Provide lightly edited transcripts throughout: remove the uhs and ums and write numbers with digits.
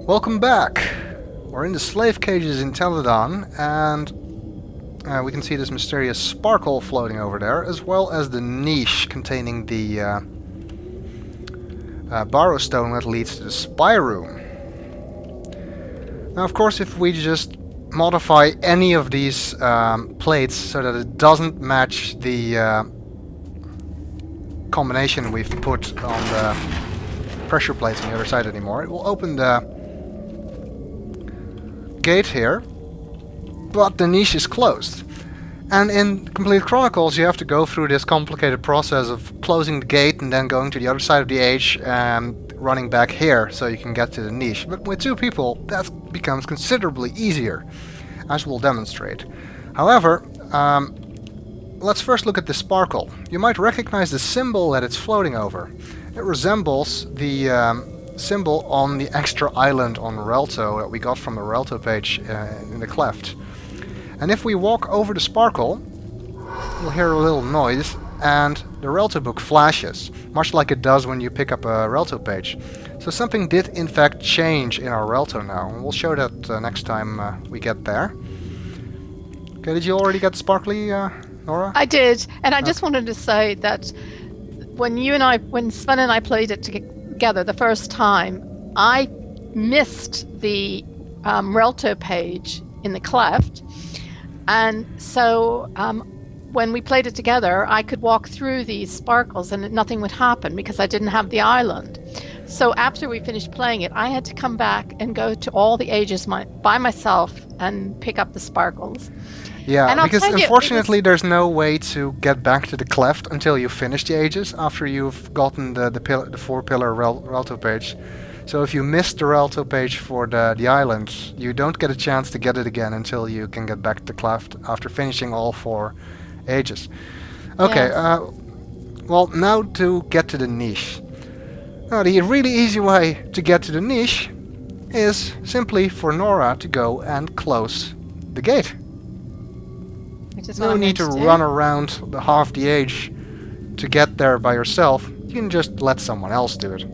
Welcome back! We're in the slave cages in Teledon, and we can see this mysterious sparkle floating over there, as well as the niche containing the borrow stone that leads to the spy room. Now, of course, if we just modify any of these plates so that it doesn't match the combination we've put on the pressure plates on the other side anymore, it will open the gate here, but the niche is closed. And in Complete Chronicles you have to go through this complicated process of closing the gate and then going to the other side of the age and running back here so you can get to the niche. But with two people that becomes considerably easier, as we'll demonstrate. However, let's first look at the sparkle. You might recognize the symbol that it's floating over. It resembles the symbol on the extra island on Relto that we got from the Relto page in the cleft. And if we walk over the sparkle, you'll hear a little noise and the Relto book flashes, much like it does when you pick up a Relto page. So something did in fact change in our Relto now, and we'll show that next time we get there. Okay, did you already get sparkly, Nora? I did, and I just wanted to say that when Sven and I played it together the first time, I missed the Relto page in the cleft, and so when we played it together, I could walk through these sparkles and nothing would happen because I didn't have the island. So after we finished playing it, I had to come back and go to all the ages by myself and pick up the sparkles. Yeah, because unfortunately there's no way to get back to the cleft until you finish the ages after you've gotten the 4-pillar Relto page. So if you missed the Relto page for the island, you don't get a chance to get it again until you can get back to the cleft after finishing all 4 ages. Okay, yes. Well, now to get to the niche. Now, the really easy way to get to the niche is simply for Nora to go and close the gate. No need to run around the half the age to get there by yourself. You can just let someone else do it.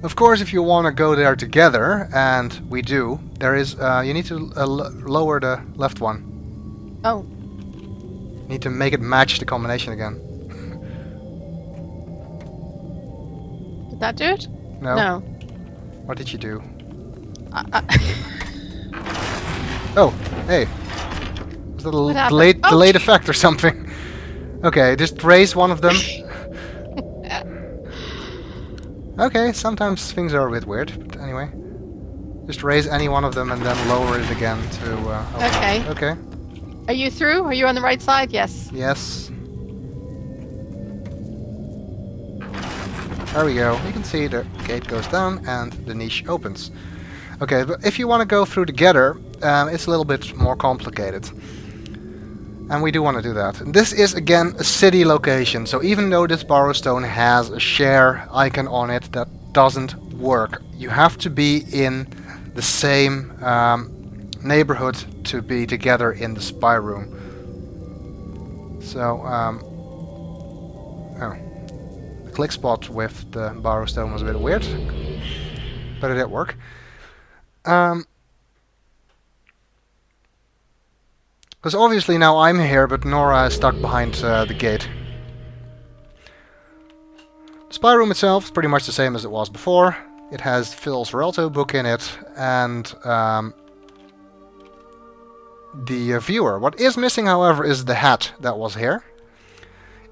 Of course, if you want to go there together, and we do, there is you need to lower the left one. Oh. You need to make it match the combination again. Did that do it? No. No. What did you do? Oh, hey. Was that a delayed effect or something? Okay, just raise one of them. Okay, sometimes things are a bit weird, but anyway. Just raise any one of them and then lower it again to open. Okay. Okay. Are you through? Are you on the right side? Yes. Yes. There we go. You can see the gate goes down and the niche opens. Okay, but if you want to go through together, it's a little bit more complicated. And we do want to do that. And this is again a city location, so even though this borrow stone has a share icon on it, that doesn't work. You have to be in the same neighborhood to be together in the spy room. So, the click spot with the borrow stone was a bit weird, but it did work. Because obviously now I'm here, but Nora is stuck behind the gate. The spy room itself is pretty much the same as it was before. It has Phil's Relto book in it, and the viewer. What is missing, however, is the hat that was here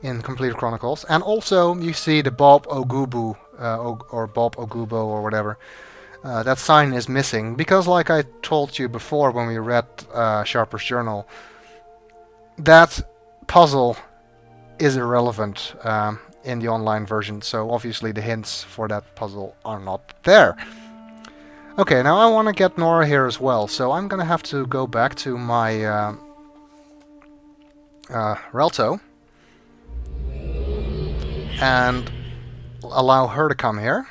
in Complete Chronicles. And also you see the Bob Ogubu, or Bob Ogubo, or whatever. That sign is missing, because like I told you before when we read Sharper's Journal, that puzzle is irrelevant in the online version, so obviously the hints for that puzzle are not there. Okay, now I want to get Nora here as well, so I'm gonna have to go back to my Relto and allow her to come here.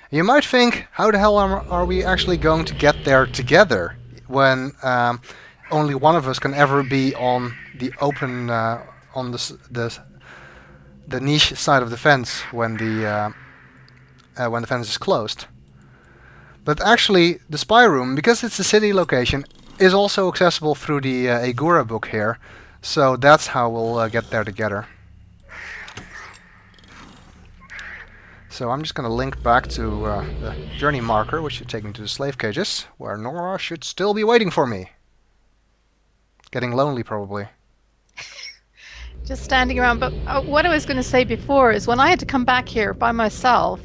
You might think, how the hell are we actually going to get there together when only one of us can ever be on the open, on the niche side of the fence when the when the fence is closed. But actually, the spy room, because it's a city location, is also accessible through the Agura book here. So that's how we'll get there together. So I'm just going to link back to the journey marker, which should take me to the slave cages, where Nora should still be waiting for me. Getting lonely, probably. Just standing around. But what I was going to say before is when I had to come back here by myself,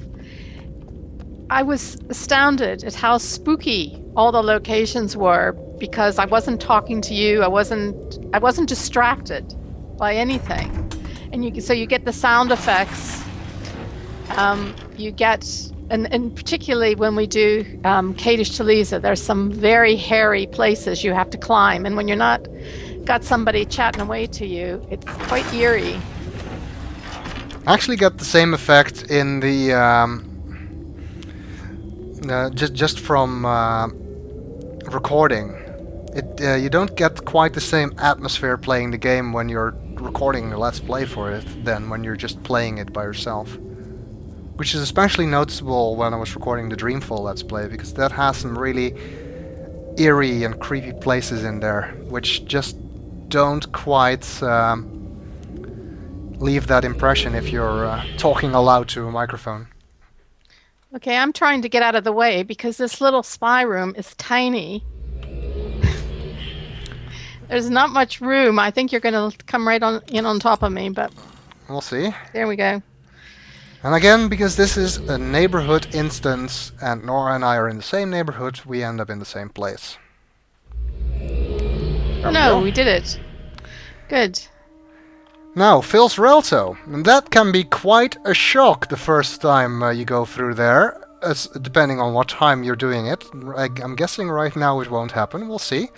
I was astounded at how spooky all the locations were because I wasn't talking to you. I wasn't distracted by anything. And so you get the sound effects. You get, and particularly when we do Kadesh to Lisa, there's some very hairy places you have to climb. And when you're not got somebody chatting away to you, it's quite eerie. I actually get the same effect in the just from recording. You don't get quite the same atmosphere playing the game when you're recording a Let's Play for it than when you're just playing it by yourself. Which is especially noticeable when I was recording the Dreamfall Let's Play, because that has some really eerie and creepy places in there, which just don't quite leave that impression if you're talking aloud to a microphone. Okay, I'm trying to get out of the way because this little spy room is tiny. There's not much room. I think you're going to come right on top of me, but we'll see. There we go. And again, because this is a neighborhood instance and Nora and I are in the same neighborhood, we end up in the same place. No, we did it. Good. Now, Phil's Relto. And that can be quite a shock the first time you go through there, depending on what time you're doing it. I'm guessing right now it won't happen, we'll see.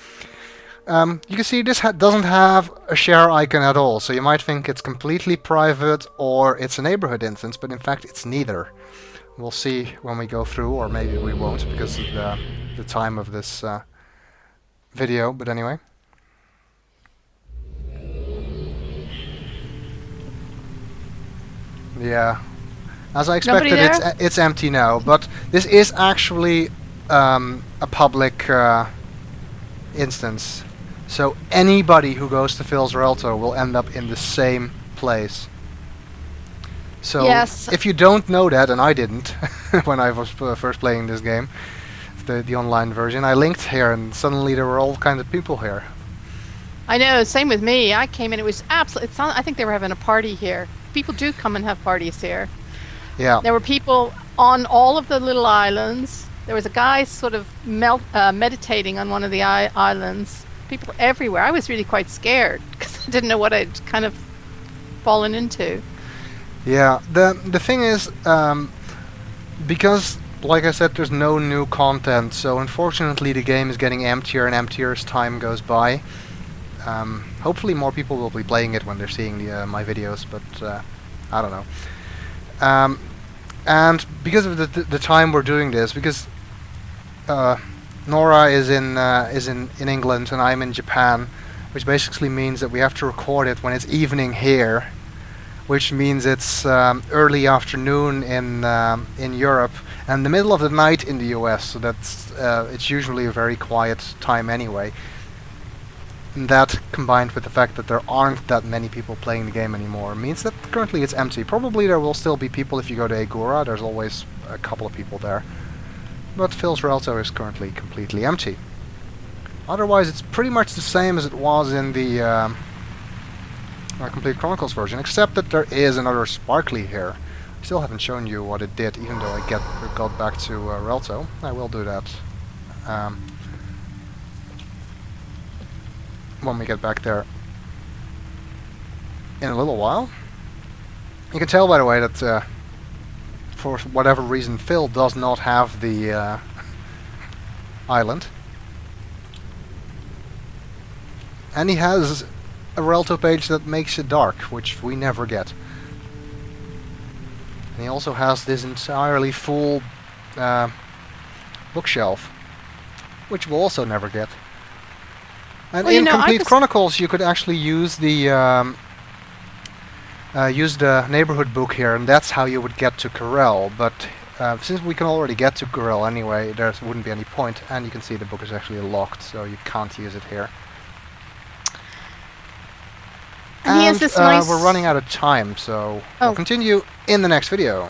You can see this doesn't have a share icon at all, so you might think it's completely private or it's a neighborhood instance, but in fact it's neither. We'll see when we go through, or maybe we won't because of the time of this video, but anyway. Yeah, as I expected, it's empty now, but this is actually a public instance. So anybody who goes to Phil's Relto will end up in the same place. So yes. If you don't know that, and I didn't when I was first playing this game, the online version, I linked here and suddenly there were all kinds of people here. I know, same with me. I came in, it was absolutely, I think they were having a party here. People do come and have parties here. Yeah. There were people on all of the little islands. There was a guy sort of meditating on one of the islands. People everywhere. I was really quite scared because I didn't know what I'd kind of fallen into. Yeah, the thing is, because, like I said, there's no new content, so unfortunately the game is getting emptier and emptier as time goes by. Hopefully more people will be playing it when they're seeing my videos, but I don't know. And because of the time we're doing this, because Nora is in England and I'm in Japan, which basically means that we have to record it when it's evening here, which means it's early afternoon in Europe and the middle of the night in the US. So that's it's usually a very quiet time anyway. And that, combined with the fact that there aren't that many people playing the game anymore, means that currently it's empty. Probably there will still be people if you go to Agora. There's always a couple of people there. But Phil's Relto is currently completely empty. Otherwise, it's pretty much the same as it was in the Complete Chronicles version, except that there is another sparkly here. I still haven't shown you what it did, even though I got back to Relto. I will do that when we get back there in a little while. You can tell, by the way, that for whatever reason Phil does not have the island. And he has a Relto page that makes it dark, which we never get. And he also has this entirely full bookshelf, which we'll also never get. And in Complete Chronicles you could actually use the neighborhood book here, and that's how you would get to Corel, but Since we can already get to Gorel anyway, there wouldn't be any point, and you can see the book is actually locked, so you can't use it here. And he has this nice... we're running out of time, so we'll continue in the next video.